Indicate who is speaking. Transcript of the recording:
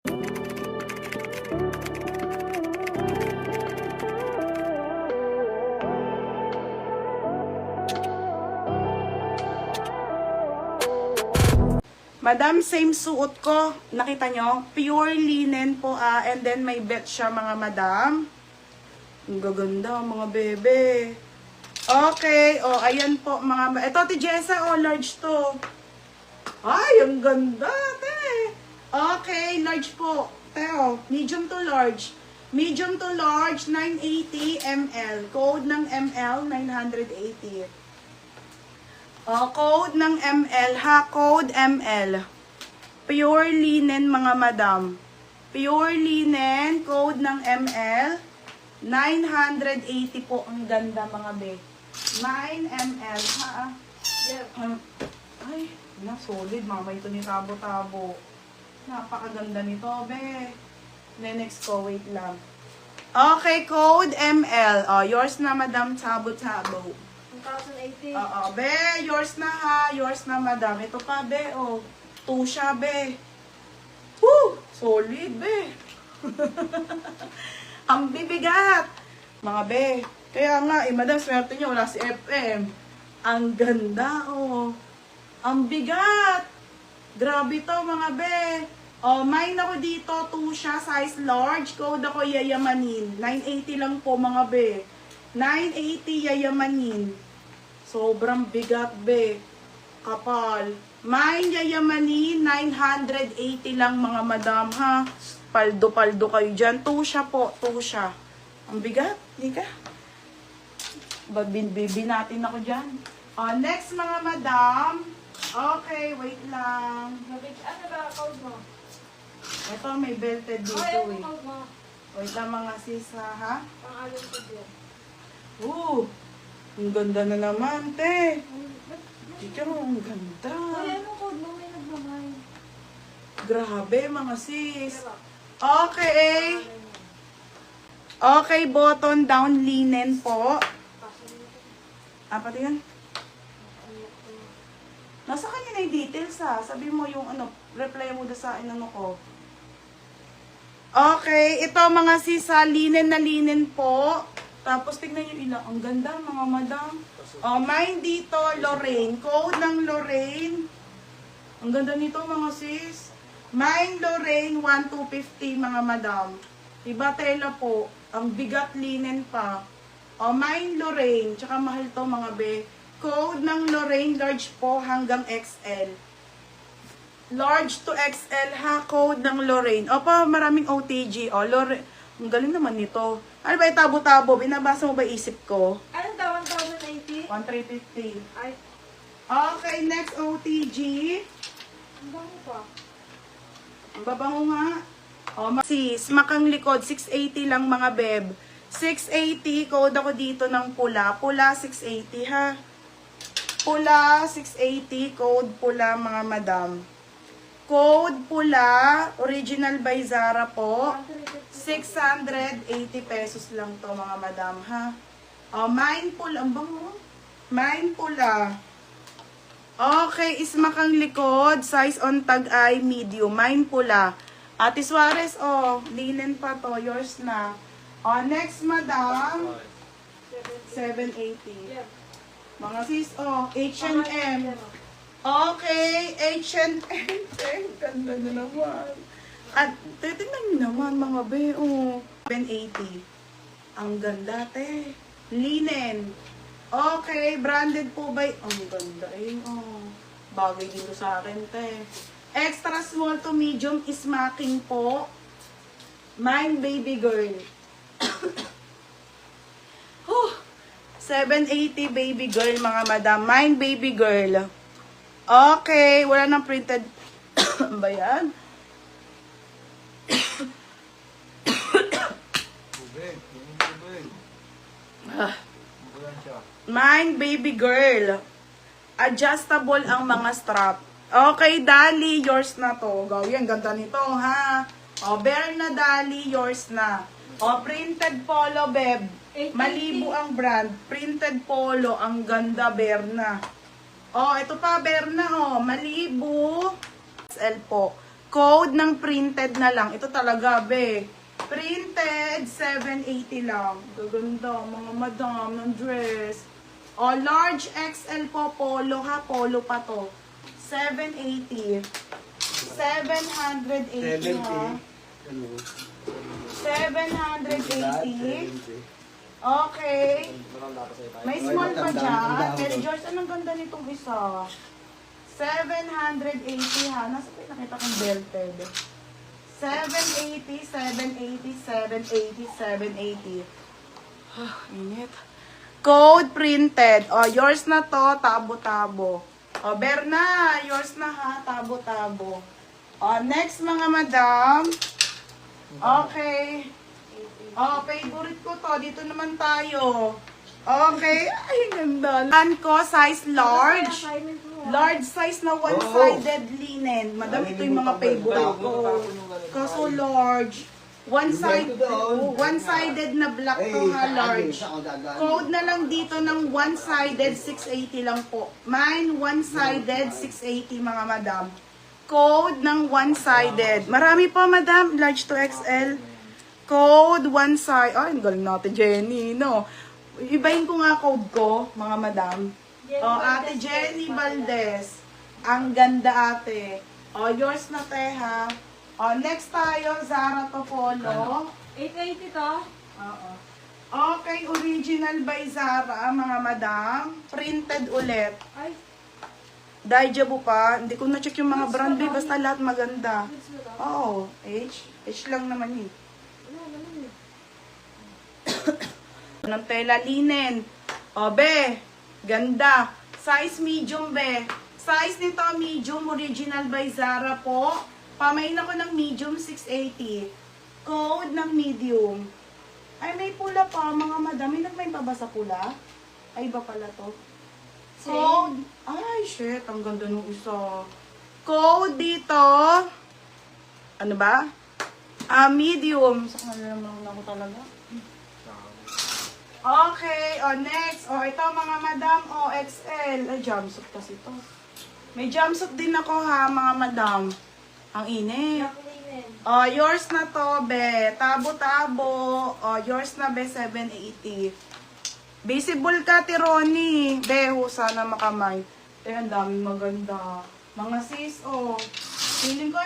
Speaker 1: Madam, same suot ko. Nakita nyo? Pure linen po and then may bet siya mga madam. Ang gaganda mga bebe. Okay, ayan po mga... Ito, ti Jessa, large to. Ay, ang ganda, te. Okay, large po. Teo, medium to large. Medium to large, 980 ml. Code ng ml, 980. Code ng ml ha, code ml. Pure linen mga madam. Pure linen, code ng ml. 980 po, ang ganda mga be. 9 ml ha. Ay, na solid mama ito ni Tabo-Tabo. Napakaganda nito be. Next ko, wait lang. Okay, code ml. Yours na madam Tabo-Tabo.
Speaker 2: 1,080.
Speaker 1: Be, yours na ha. Yours na, madam. Ito pa, be, 2 siya, be. Woo! Solid, be. Ang bibigat. Mga be. Kaya nga, madam, swerte niyo, wala si FM. Ang ganda, Ang bigat. Grabe to, mga be. Mine ako dito, 2 siya, size large. Code ako yayamanin. 980 lang po, mga be. 980 yayamanin. Sobrang bigat, be. Kapal. Mine yayamanin, 980 lang mga madam, ha. Paldo-paldo kayo dyan. 2 siya po, 2 siya. Ang bigat, di ka? Bibi natin ako dyan. Next mga madam. Okay, wait lang.
Speaker 2: Ano ba code mo?
Speaker 1: Ito, may belted dito,
Speaker 2: Ano
Speaker 1: eh.
Speaker 2: code mo?
Speaker 1: Wait lang mga sis, ha.
Speaker 2: Pang-along ko din.
Speaker 1: Ang ganda na naman, te. Ikaw, ang ganda.
Speaker 2: Anong code mo? May nagmamay.
Speaker 1: Grabe, mga sis. Okay. Okay, button down linen po. Pati yan. Nasa kanya na yung details, ha. Sabi mo yung reply mo sa inano ko. Okay, ito mga sis, linen na linen po. Tapos tignan nyo ilang. Ang ganda mga madam. Mine dito, Lorraine. Code ng Lorraine. Ang ganda nito mga sis. Mine Lorraine, 1,250 mga madam. Iba tela po. Ang bigat linen pa. Mine Lorraine. Tsaka mahal to mga be. Code ng Lorraine, large po hanggang XL. Large to XL ha. Code ng Lorraine. Maraming OTG. Lorraine. Ang galing naman nito. Ano ba yung Tabo-Tabo? Binabasa mo ba isip ko?
Speaker 2: Anong tawag 1,080?
Speaker 1: 1,350.
Speaker 2: Ay,
Speaker 1: Okay, next OTG.
Speaker 2: ang dami pa.
Speaker 1: Ang babango nga. Sis, makang likod. 680 lang mga beb. 680. Code ako dito ng pula. Pula 680 ha. Pula 680. Code pula mga madam. Code pula. Original by Zara po. 680 pesos lang to mga madam ha. Mine pula. Ang bango. Mine pula. Okay, ismakang likod. Size on tag-eye medium. Mine pula. Ate Suarez, linen pa to. Yours na. Next madam. 780.
Speaker 2: Yeah.
Speaker 1: Mga sis, H&M. Okay, H&M. Ganda na naman. At titignan nyo naman mga be, 780. Ang ganda, te. Linen. Okay, branded po ba? Ang ganda bagay dito sa akin, te. Extra small to medium is smacking po. Mine baby girl. 780 baby girl mga madam. Mine baby girl. Okay, wala nang printed. Ba yan? Mine baby girl. Adjustable ang mga strap. Okay, Dali, yours na to. Gawin, ganda nito, ha? Bear na, Dali, yours na. Printed polo, beb. Malibu ang brand. Printed polo, ang ganda, bear na. Ito pa, bear na, Malibu. XL po. Code ng printed na lang. Ito talaga, be. Printed, 780 lang. Gaganda, mga madam ng dress. O, large XL po, polo ha. Polo pa to. 780. 780 ha. 780. Okay. May small pa dyan. Pero George, anong ganda nitong isa? 780 ha. Nasa pinakita kong belted. 780, 780, 780, 780. Init. Code printed. O, yours na to. Tabo-tabo. O, Berna, yours na ha. Tabo-tabo. O, next mga madam. Okay. Oh, favorite ko to. Dito naman tayo. Okay. Ay, ganda. Lan ko, size large.
Speaker 2: Assignment mo.
Speaker 1: Large size na one-sided linen. Madam, ito yung mga favorite ko. Kaso large. One-sided na black to ha, large. Code na lang dito ng one-sided, 680 lang po. Mine, one-sided, 680 mga madam. Code ng one-sided. Marami pa madam, large to XL. Code, one side. Ay, ang galing natin, Jenny, no? Ibahin ko nga code ko, mga madam. Oh, Ate Jenny Valdez. Ang ganda, ate. Oh, yours na, te, ha? Oh, next tayo, Zara to Polo.
Speaker 2: 880 to?
Speaker 1: Oo. Okay, original by Zara, mga madam. Printed ulit.
Speaker 2: Ay,
Speaker 1: Daijabu pa. Hindi ko na-check yung mga brand, eh. Basta lahat maganda.
Speaker 2: goods mo to?
Speaker 1: Oo, H. H lang naman yun.
Speaker 2: Wala, naman eh.
Speaker 1: Ng tela linen. O, be. Ganda. Size medium, be. Size nito, medium. Original by Zara po. Pamain ako ng medium, 680. Code ng medium. Ay, may pula pa, mga madam. May pa ba sa pula? Ay, iba pala to. Code. Ay, shit. Ang ganda nung isa. Code dito. Ano ba? Medium. Sa kanila naman ako talaga. Okay, next. Ito mga madam, XL. Ay, jumpsuit kasi to. May jumpsuit din ako ha, mga madam. Ang init.
Speaker 2: Nakulinin.
Speaker 1: Yours na to, be. Tabo-tabo. Yours na, be, 780. Visible ka, Tironi. Be, sana makamay. Ang dami maganda. Mga sis, feeling ko